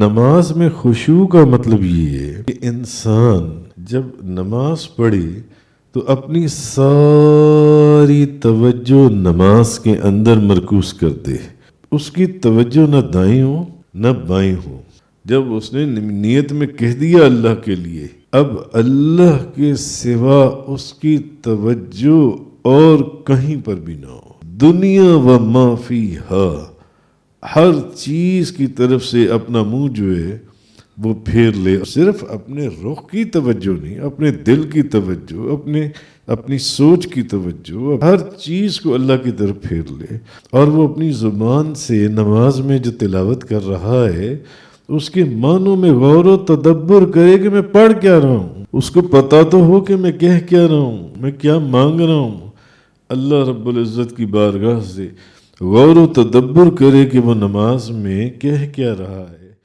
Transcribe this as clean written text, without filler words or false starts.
नमाज में खुशू का मतलब ये है कि इंसान जब नमाज पढ़े तो अपनी सारी तवज्जो नमाज के अंदर मरकूज कर दे। उसकी तवज्जो न दाईं हो न बाईं हो। जब उसने नियत में कह दिया अल्लाह के लिए, अब अल्लाह के सिवा उसकी तवज्जो और कहीं पर भी ना हो। दुनिया व माफी हर चीज की तरफ से अपना मुंह जो है वो फेर ले। सिर्फ अपने रुख की तवज्जो नहीं, अपने दिल की तवज्जो, अपनी सोच की तवज्जो, हर चीज को अल्लाह की तरफ फेर ले। और वो अपनी जुबान से नमाज में जो तिलावत कर रहा है उसके मानों में गौर व तदब्बर करे कि मैं पढ़ क्या रहा हूँ। उसको पता तो हो कि मैं कह क्या रहा हूँ, मैं क्या मांग रहा हूँ। अल्लाह रब्बुल इज़्ज़त की बारगाह से गौर व तदब्बर करे कि वो नमाज में कह क्या रहा है।